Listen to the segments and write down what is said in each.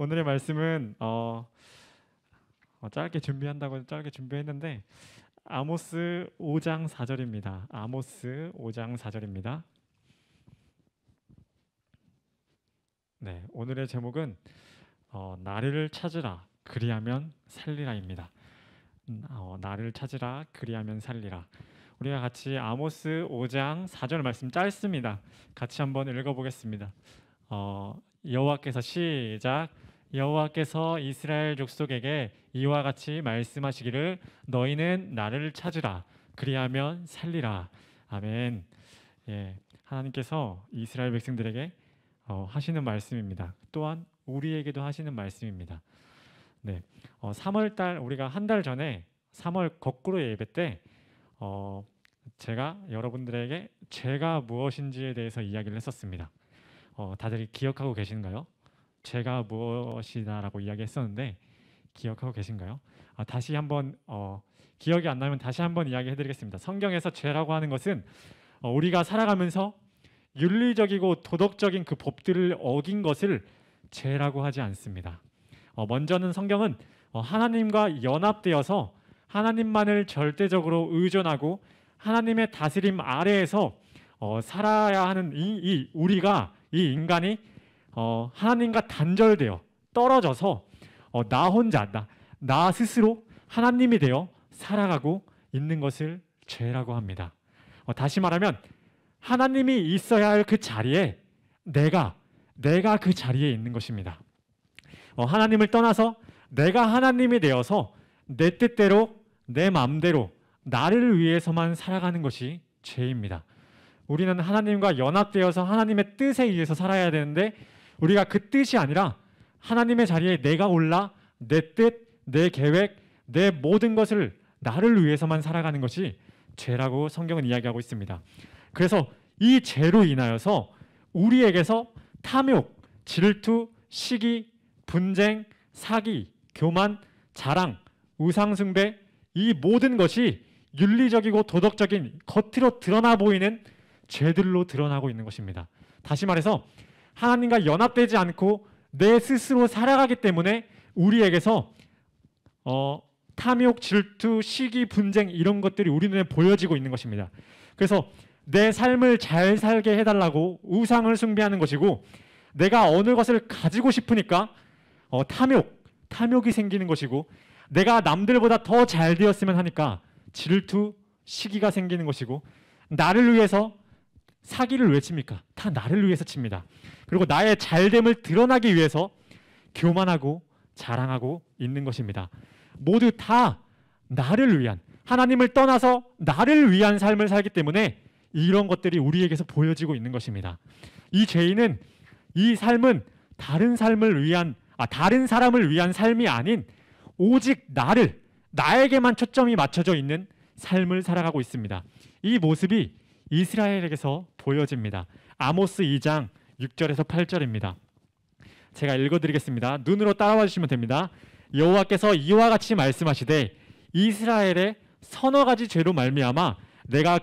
오늘의 말씀은 짧게 준비한다고 짧게 준비했는데 아모스 5장 4절입니다. 아모스 5장 4절입니다. 네, 오늘의 제목은 나를 찾으라 그리하면 살리라입니다. 나를 찾으라 그리하면 살리라. 우리가 같이 아모스 5장 4절 말씀 짧습니다. 같이 한번 읽어보겠습니다. 여호와께서 시작. 여호와께서 이스라엘 족속에게 이와 같이 말씀하시기를 너희는 나를 찾으라 그리하면 살리라. 아멘. 예, 하나님께서 이스라엘 백성들에게 하시는 말씀입니다. 또한 우리에게도 하시는 말씀입니다. 네, 3월달 우리가 한 달 전에 3월 거꾸로 예배 때 제가 여러분들에게 죄가 무엇인지에 대해서 이야기를 했었습니다. 다들 기억하고 계신가요? 죄가 무엇이다라고 이야기했었는데 기억하고 계신가요? 다시 한번 기억이 안 나면 다시 한번 이야기해드리겠습니다. 성경에서 죄라고 하는 것은 우리가 살아가면서 윤리적이고 도덕적인 그 법들을 어긴 것을 죄라고 하지 않습니다. 먼저는 성경은 하나님과 연합되어서 하나님만을 절대적으로 의존하고 하나님의 다스림 아래에서 살아야 하는 이 우리가 이 인간이 하나님과 단절되어 떨어져서 나 혼자 나 스스로 하나님이 되어 살아가고 있는 것을 죄라고 합니다. 다시 말하면 하나님이 있어야 할 그 자리에 내가 그 자리에 있는 것입니다. 하나님을 떠나서 내가 하나님이 되어서 내 뜻대로 내 마음대로 나를 위해서만 살아가는 것이 죄입니다. 우리는 하나님과 연합되어서 하나님의 뜻에 의해서 살아야 되는데 우리가 그 뜻이 아니라 하나님의 자리에 내가 올라 내 뜻, 내 계획, 내 모든 것을 나를 위해서만 살아가는 것이 죄라고 성경은 이야기하고 있습니다. 그래서 이 죄로 인하여서 우리에게서 탐욕, 질투, 시기, 분쟁, 사기, 교만, 자랑, 우상숭배 이 모든 것이 윤리적이고 도덕적인 겉으로 드러나 보이는 죄들로 드러나고 있는 것입니다. 다시 말해서 하나님과 연합되지 않고 내 스스로 살아가기 때문에 우리에게서 탐욕, 질투, 시기, 분쟁 이런 것들이 우리 눈에 보여지고 있는 것입니다. 그래서 내 삶을 잘 살게 해달라고 우상을 숭배하는 것이고 내가 어느 것을 가지고 싶으니까 탐욕이 생기는 것이고 내가 남들보다 더 잘 되었으면 하니까 질투, 시기가 생기는 것이고 나를 위해서 사기를 왜 칩니까? 다 나를 위해서 칩니다. 그리고 나의 잘됨을 드러나기 위해서 교만하고 자랑하고 있는 것입니다. 모두 다 나를 위한 하나님을 떠나서 나를 위한 삶을 살기 때문에 이런 것들이 우리에게서 보여지고 있는 것입니다. 이 죄인은 이 삶은 다른 사람을 위한 삶이 아닌 오직 나에게만 초점이 맞춰져 있는 삶을 살아가고 있습니다. 이 모습이 이스라엘에게서 보여집니다. 아모스 2장 6절에서 8절입니다. 제가 읽어드리겠습니다. 눈으로 따라와 주시면 됩니다. 여호와께서 이와 같이 말씀하시되 이스라엘의 서너 가지 죄로 말미암아 내가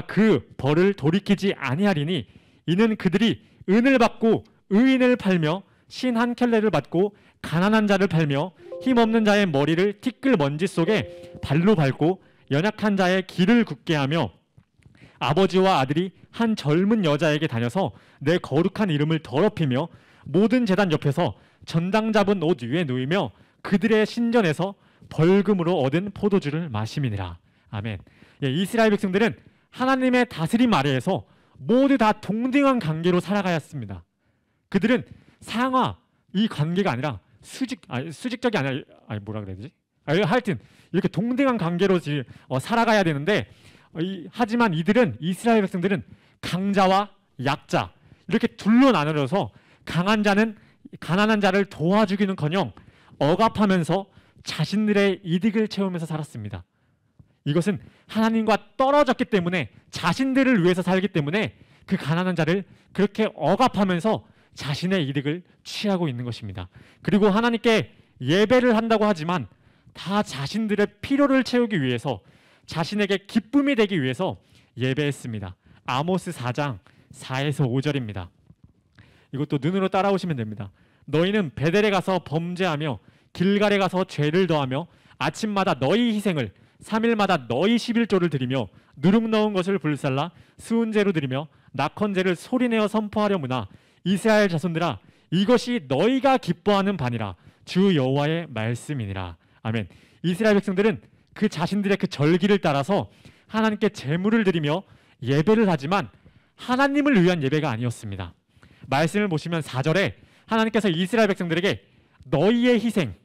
그 벌을 돌이키지 아니하리니 이는 그들이 은을 받고 의인을 팔며 신 한 켤레를 받고 가난한 자를 팔며 힘없는 자의 머리를 티끌 먼지 속에 발로 밟고 연약한 자의 길을 굳게 하며 아버지와 아들이 한 젊은 여자에게 다녀서 내 거룩한 이름을 더럽히며 모든 제단 옆에서 전당 잡은 옷 위에 누이며 그들의 신전에서 벌금으로 얻은 포도주를 마심이니라. 아멘. 이스라엘 백성들은 하나님의 다스림 아래에서 모두 다 동등한 관계로 살아가였습니다. 그들은 이 관계가 아니라 수직적이 아니라 뭐라 그래야 되지? 하여튼 이렇게 동등한 관계로 살아가야 되는데 하지만 이스라엘 백성들은 강자와 약자 이렇게 둘로 나누어서 가난한 자를 도와주기는커녕 억압하면서 자신들의 이득을 채우면서 살았습니다. 이것은 하나님과 떨어졌기 때문에 자신들을 위해서 살기 때문에 그 가난한 자를 그렇게 억압하면서 자신의 이득을 취하고 있는 것입니다. 그리고 하나님께 예배를 한다고 하지만 다 자신들의 필요를 채우기 위해서 자신에게 기쁨이 되기 위해서 예배했습니다. 아모스 4장 4에서 5절입니다. 이것도 눈으로 따라오시면 됩니다. 너희는 베델에 가서 범죄하며 길갈에 가서 죄를 더하며 아침마다 너희 희생을 3일마다 너희 11조를 드리며 누룩 넣은 것을 불살라 수은제로 드리며 낙헌제를 소리내어 선포하려무나 이스라엘 자손들아 이것이 너희가 기뻐하는 바니라 주 여호와의 말씀이니라. 아멘. 이스라엘 백성들은 그 자신들의 그 절기를 따라서 하나님께 제물을 드리며 예배를 하지만 하나님을 위한 예배가 아니었습니다. 말씀을 보시면 4절에 하나님께서 이스라엘 백성들에게 너희의 희생,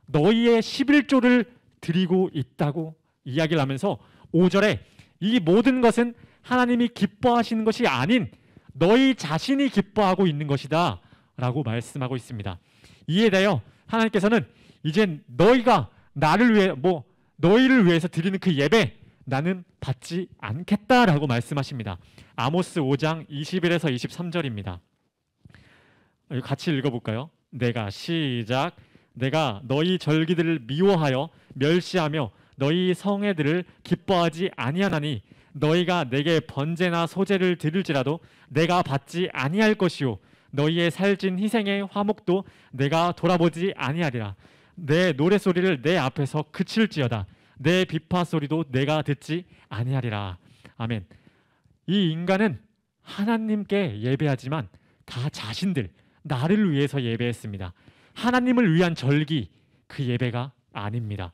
너희의 11조를 드리고 있다고 이야기를 하면서 5절에 이 모든 것은 하나님이 기뻐하시는 것이 아닌 너희 자신이 기뻐하고 있는 것이다 라고 말씀하고 있습니다. 이에 대하여 하나님께서는 이제 너희가 나를 위해 너희를 위해서 드리는 그 예배 나는 받지 않겠다라고 말씀하십니다. 아모스 5장 21에서 23절입니다. 같이 읽어볼까요? 시작. 내가 너희 절기들을 미워하여 멸시하며 너희 성회들을 기뻐하지 아니하나니 너희가 내게 번제나 소제를 드릴지라도 내가 받지 아니할 것이요 너희의 살찐 희생의 화목도 내가 돌아보지 아니하리라. 내 노래소리를 내 앞에서 그칠지어다 내 비파 소리도 내가 듣지 아니하리라. 아멘. 이 인간은 하나님께 예배하지만 다 자신들, 나를 위해서 예배했습니다. 하나님을 위한 절기, 그 예배가 아닙니다.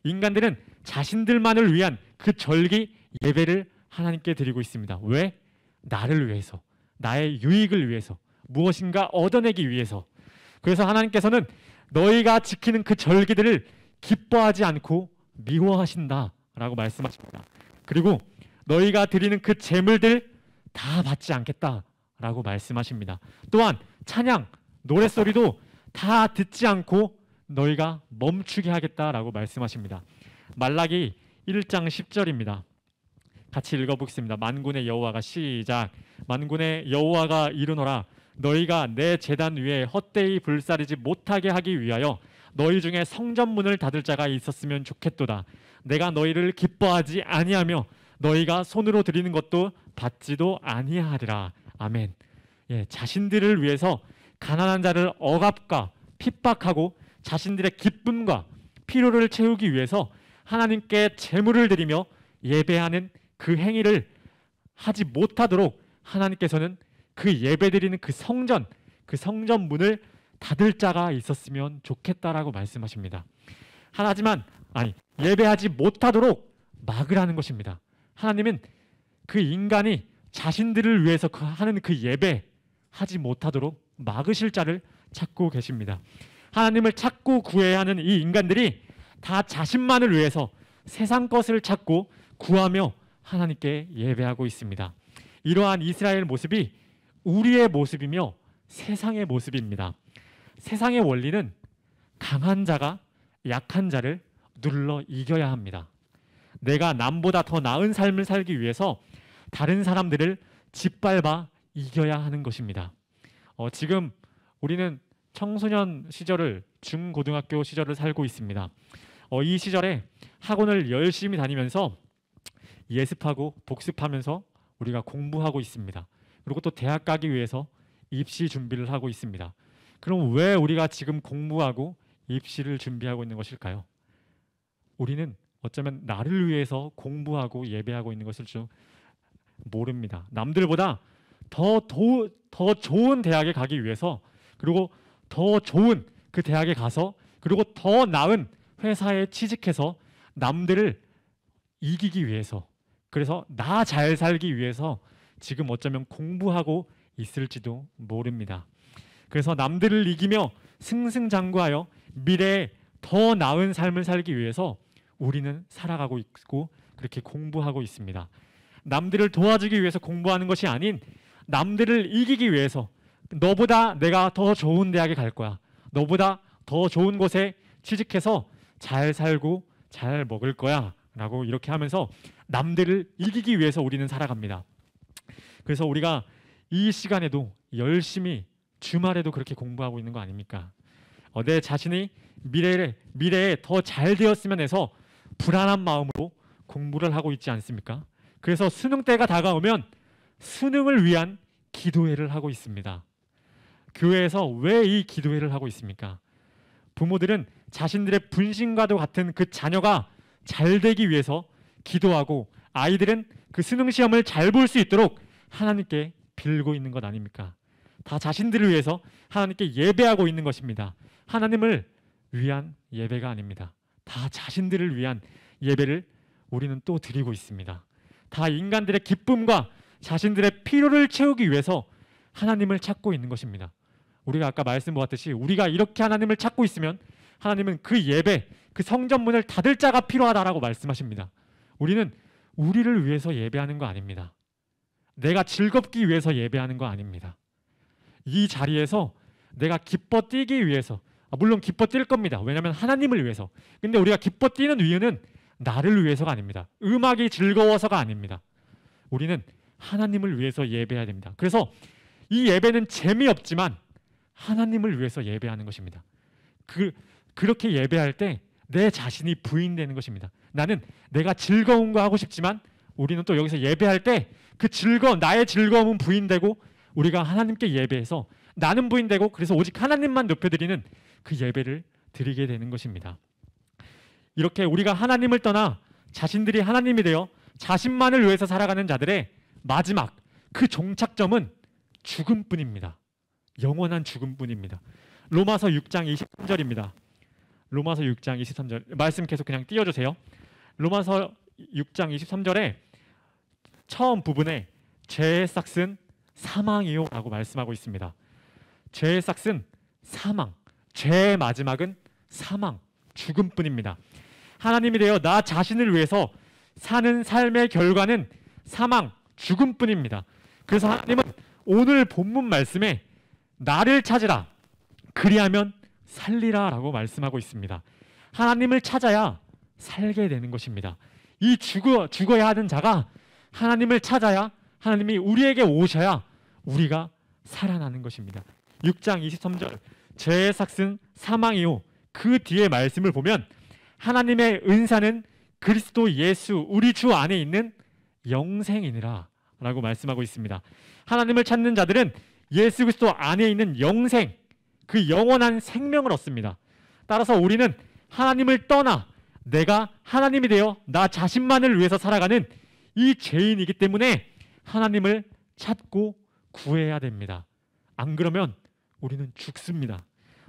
인간들은 자신들만을 위한 그 절기, 예배를 하나님께 드리고 있습니다. 왜? 나를 위해서, 나의 유익을 위해서, 무엇인가 얻어내기 위해서. 그래서 하나님께서는 너희가 지키는 그 절기들을 기뻐하지 않고 미워하신다라고 말씀하십니다. 그리고 너희가 드리는 그 제물들 다 받지 않겠다라고 말씀하십니다. 또한 찬양, 노랫소리도 다 듣지 않고 너희가 멈추게 하겠다라고 말씀하십니다. 말라기 1장 10절입니다. 같이 읽어보겠습니다. 만군의 여호와가 시작. 만군의 여호와가 이르노라 너희가 내 제단 위에 헛되이 불사르지 못하게 하기 위하여 너희 중에 성전문을 닫을 자가 있었으면 좋겠도다. 내가 너희를 기뻐하지 아니하며 너희가 손으로 드리는 것도 받지도 아니하리라. 아멘. 자신들을 위해서 가난한 자를 억압과 핍박하고 자신들의 기쁨과 필요를 채우기 위해서 하나님께 제물을 드리며 예배하는 그 행위를 하지 못하도록 하나님께서는 그 예배드리는 그 성전 문을 닫을 자가 있었으면 좋겠다라고 말씀하십니다. 하지만 예배하지 못하도록 막으라는 것입니다. 하나님은 그 인간이 자신들을 위해서 하는 그 예배 하지 못하도록 막으실 자를 찾고 계십니다. 하나님을 찾고 구해야 하는 이 인간들이 다 자신만을 위해서 세상 것을 찾고 구하며 하나님께 예배하고 있습니다. 이러한 이스라엘 모습이 우리의 모습이며 세상의 모습입니다. 세상의 원리는 강한 자가 약한 자를 눌러 이겨야 합니다. 내가 남보다 더 나은 삶을 살기 위해서 다른 사람들을 짓밟아 이겨야 하는 것입니다. 지금 우리는 청소년 시절을, 중고등학교 시절을 살고 있습니다. 이 시절에 학원을 열심히 다니면서 예습하고 복습하면서 우리가 공부하고 있습니다. 그리고 또 대학 가기 위해서 입시 준비를 하고 있습니다. 그럼 왜 우리가 지금 공부하고 입시를 준비하고 있는 것일까요? 우리는 어쩌면 나를 위해서 공부하고 예배하고 있는 것을 좀 모릅니다. 남들보다 더 좋은 대학에 가기 위해서, 그리고 더 좋은 그 대학에 가서, 그리고 더 나은 회사에 취직해서 남들을 이기기 위해서, 그래서 나 잘 살기 위해서 지금 어쩌면 공부하고 있을지도 모릅니다. 그래서 남들을 이기며 승승장구하여 미래에 더 나은 삶을 살기 위해서 우리는 살아가고 있고 그렇게 공부하고 있습니다. 남들을 도와주기 위해서 공부하는 것이 아닌 남들을 이기기 위해서, 너보다 내가 더 좋은 대학에 갈 거야, 너보다 더 좋은 곳에 취직해서 잘 살고 잘 먹을 거야 라고 이렇게 하면서 남들을 이기기 위해서 우리는 살아갑니다. 그래서 우리가 이 시간에도 열심히 주말에도 그렇게 공부하고 있는 거 아닙니까? 내 자신이 미래에 더 잘 되었으면 해서 불안한 마음으로 공부를 하고 있지 않습니까? 그래서 수능 때가 다가오면 수능을 위한 기도회를 하고 있습니다. 교회에서 왜 이 기도회를 하고 있습니까? 부모들은 자신들의 분신과도 같은 그 자녀가 잘 되기 위해서 기도하고, 아이들은 그 수능 시험을 잘 볼 수 있도록 하나님께 빌고 있는 것 아닙니까? 다 자신들을 위해서 하나님께 예배하고 있는 것입니다. 하나님을 위한 예배가 아닙니다. 다 자신들을 위한 예배를 우리는 또 드리고 있습니다. 다 인간들의 기쁨과 자신들의 필요를 채우기 위해서 하나님을 찾고 있는 것입니다. 우리가 아까 말씀 보았듯이 우리가 이렇게 하나님을 찾고 있으면 하나님은 그 예배, 그 성전문을 닫을 자가 필요하다라고 말씀하십니다. 우리는 우리를 위해서 예배하는 거 아닙니다. 내가 즐겁기 위해서 예배하는 거 아닙니다. 이 자리에서 내가 기뻐 뛰기 위해서, 물론 기뻐 뛸 겁니다. 왜냐하면 하나님을 위해서. 근데 우리가 기뻐 뛰는 이유는 나를 위해서가 아닙니다. 음악이 즐거워서가 아닙니다. 우리는 하나님을 위해서 예배해야 됩니다. 그래서 이 예배는 재미없지만 하나님을 위해서 예배하는 것입니다. 그렇게 예배할 때 내 자신이 부인되는 것입니다. 나는 내가 즐거운 거 하고 싶지만 우리는 또 여기서 예배할 때 그 나의 즐거움은 부인되고 우리가 하나님께 예배해서 나는 부인되고, 그래서 오직 하나님만 높여드리는 그 예배를 드리게 되는 것입니다. 이렇게 우리가 하나님을 떠나 자신들이 하나님이 되어 자신만을 위해서 살아가는 자들의 마지막 그 종착점은 죽음뿐입니다. 영원한 죽음뿐입니다. 로마서 6장 23절입니다. 로마서 6장 23절 말씀 계속 그냥 띄워주세요. 로마서 6장 23절에 처음 부분에 죄의 삭은 사망이요 라고 말씀하고 있습니다. 죄의 삭은 사망, 죄의 마지막은 사망, 죽음뿐입니다. 하나님이 되어 나 자신을 위해서 사는 삶의 결과는 사망, 죽음뿐입니다. 그래서 하나님은 오늘 본문 말씀에 나를 찾으라, 그리하면 살리라 라고 말씀하고 있습니다. 하나님을 찾아야 살게 되는 것입니다. 이 죽어야 하는 자가 하나님을 찾아야, 하나님이 우리에게 오셔야 우리가 살아나는 것입니다. 6장 23절 죄의 삭은 사망이요, 그 뒤에 말씀을 보면 하나님의 은사는 그리스도 예수 우리 주 안에 있는 영생이니라 라고 말씀하고 있습니다. 하나님을 찾는 자들은 예수 그리스도 안에 있는 영생, 그 영원한 생명을 얻습니다. 따라서 우리는 하나님을 떠나 내가 하나님이 되어 나 자신만을 위해서 살아가는 이 죄인이기 때문에 하나님을 찾고 구해야 됩니다. 안 그러면 우리는 죽습니다.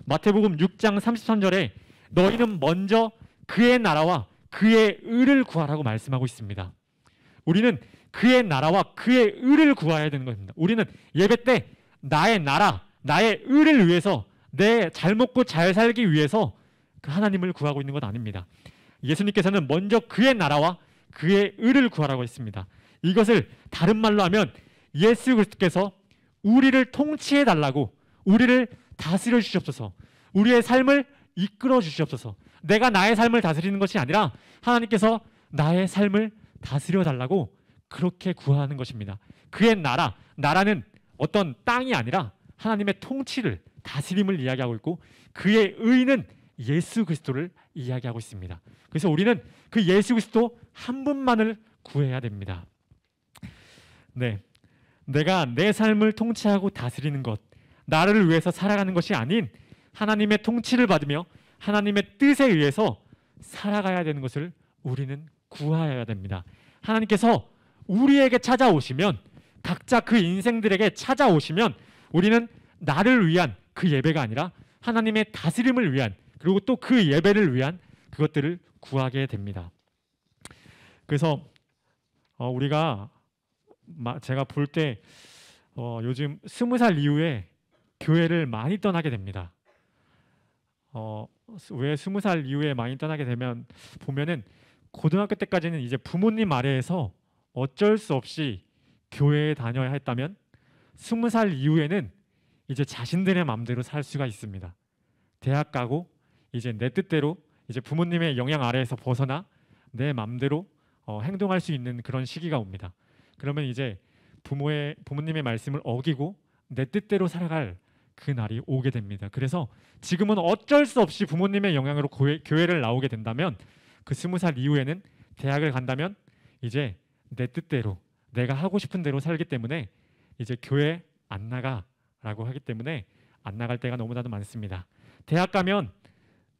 마태복음 6장 33절에 너희는 먼저 그의 나라와 그의 의를 구하라고 말씀하고 있습니다. 우리는 그의 나라와 그의 의를 구해야 되는 것입니다. 우리는 예배 때 나의 나라, 나의 의를 위해서, 내 잘 먹고 잘 살기 위해서 그 하나님을 구하고 있는 것 아닙니다. 예수님께서는 먼저 그의 나라와 그의 의를 구하라고 했습니다. 이것을 다른 말로 하면 예수 그리스도께서 우리를 통치해 달라고, 우리를 다스려 주시옵소서, 우리의 삶을 이끌어 주시옵소서. 내가 나의 삶을 다스리는 것이 아니라 하나님께서 나의 삶을 다스려 달라고 그렇게 구하는 것입니다. 그의 나라는 어떤 땅이 아니라 하나님의 통치를, 다스림을 이야기하고 있고, 그의 의는 예수 그리스도를 이야기하고 있습니다. 그래서 우리는 그 예수 그리스도 한 분만을 구해야 됩니다. 네, 내가 내 삶을 통치하고 다스리는 것, 나를 위해서 살아가는 것이 아닌 하나님의 통치를 받으며 하나님의 뜻에 의해서 살아가야 되는 것을 우리는 구하여야 됩니다. 하나님께서 우리에게 찾아오시면, 각자 그 인생들에게 찾아오시면 우리는 나를 위한 그 예배가 아니라 하나님의 다스림을 위한, 그리고 또 그 예배를 위한 그것들을 구하게 됩니다. 그래서 우리가 제가 볼 때 요즘 20살 이후에 교회를 많이 떠나게 됩니다. 왜 20살 이후에 많이 떠나게 되면 보면은 고등학교 때까지는 이제 부모님 아래에서 어쩔 수 없이 교회에 다녀야 했다면 20살 이후에는 이제 자신들의 마음대로 살 수가 있습니다. 대학 가고 이제 내 뜻대로, 이제 부모님의 영향 아래에서 벗어나 내 마음대로 행동할 수 있는 그런 시기가 옵니다. 그러면 이제 부모님의 말씀을 어기고 내 뜻대로 살아갈 그 날이 오게 됩니다. 그래서 지금은 어쩔 수 없이 부모님의 영향으로 교회를 나오게 된다면, 그 20살 이후에는 대학을 간다면 이제 내 뜻대로, 내가 하고 싶은 대로 살기 때문에 이제 교회 안 나가라고 하기 때문에 안 나갈 때가 너무나도 많습니다. 대학 가면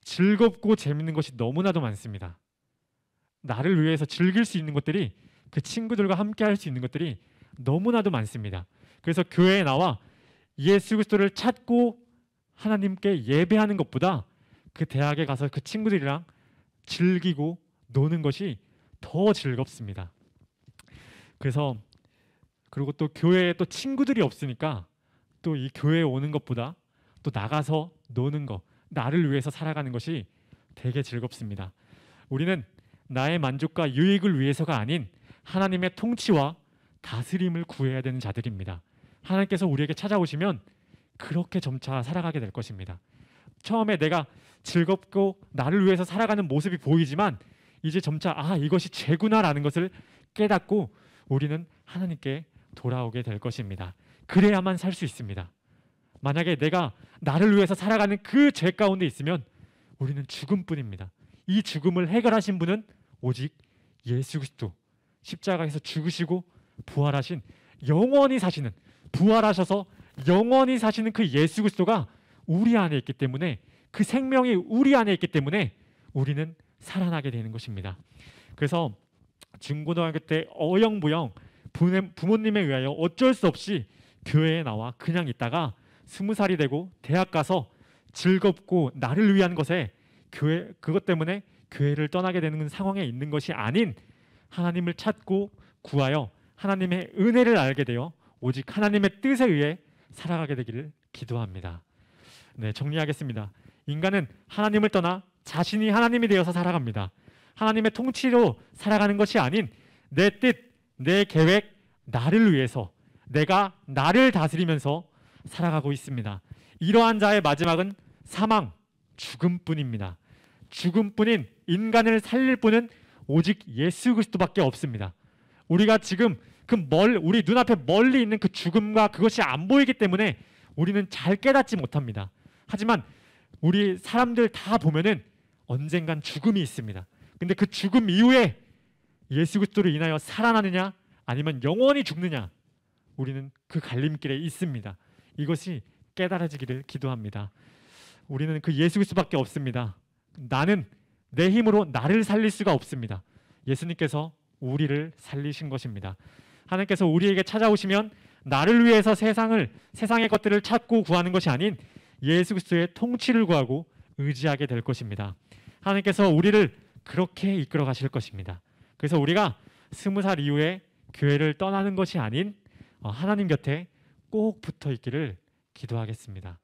즐겁고 재밌는 것이 너무나도 많습니다. 나를 위해서 즐길 수 있는 것들이, 그 친구들과 함께 할 수 있는 것들이 너무나도 많습니다. 그래서 교회에 나와 예수 그리스도를 찾고 하나님께 예배하는 것보다 그 대학에 가서 그 친구들이랑 즐기고 노는 것이 더 즐겁습니다. 그래서 그리고 또 교회에 또 친구들이 없으니까 또 이 교회에 오는 것보다 또 나가서 노는 것, 나를 위해서 살아가는 것이 되게 즐겁습니다. 우리는 나의 만족과 유익을 위해서가 아닌 하나님의 통치와 다스림을 구해야 되는 자들입니다. 하나님께서 우리에게 찾아오시면 그렇게 점차 살아가게 될 것입니다. 처음에 내가 즐겁고 나를 위해서 살아가는 모습이 보이지만 이제 점차 이것이 죄구나라는 것을 깨닫고 우리는 하나님께 돌아오게 될 것입니다. 그래야만 살 수 있습니다. 만약에 내가 나를 위해서 살아가는 그 죄 가운데 있으면 우리는 죽음뿐입니다. 이 죽음을 해결하신 분은 오직 예수 그리스도, 십자가에서 죽으시고 부활하신, 영원히 사시는, 부활하셔서 영원히 사시는 그 예수 그리스도가 우리 안에 있기 때문에, 그 생명이 우리 안에 있기 때문에 우리는 살아나게 되는 것입니다. 그래서 중고등학교 때 어영부영 부모님에 의하여 어쩔 수 없이 교회에 나와 그냥 있다가 20살이 되고 대학 가서 즐겁고 나를 위한 것에 그것 때문에 교회를 떠나게 되는 상황에 있는 것이 아닌, 하나님을 찾고 구하여 하나님의 은혜를 알게 되어 오직 하나님의 뜻에 의해 살아가게 되기를 기도합니다. 네, 정리하겠습니다. 인간은 하나님을 떠나 자신이 하나님이 되어서 살아갑니다. 하나님의 통치로 살아가는 것이 아닌 내 뜻, 내 계획, 나를 위해서 내가 나를 다스리면서 살아가고 있습니다. 이러한 자의 마지막은 사망, 죽음뿐입니다. 죽음뿐인 인간을 살릴 분은 오직 예수 그리스도밖에 없습니다. 우리가 지금 우리 눈앞에 멀리 있는 그 죽음과 그것이 안 보이기 때문에 우리는 잘 깨닫지 못합니다. 하지만 우리 사람들 다 보면은 언젠간 죽음이 있습니다. 근데 그 죽음 이후에 예수 그리스도로 인하여 살아나느냐 아니면 영원히 죽느냐, 우리는 그 갈림길에 있습니다. 이것이 깨달아지기를 기도합니다. 우리는 그 예수 그리스도밖에 없습니다. 나는 내 힘으로 나를 살릴 수가 없습니다. 예수님께서 우리를 살리신 것입니다. 하나님께서 우리에게 찾아오시면 나를 위해서 세상의 것들을 찾고 구하는 것이 아닌 예수 그리스도의 통치를 구하고 의지하게 될 것입니다. 하나님께서 우리를 그렇게 이끌어 가실 것입니다. 그래서 우리가 20살 이후에 교회를 떠나는 것이 아닌 하나님 곁에 꼭 붙어 있기를 기도하겠습니다.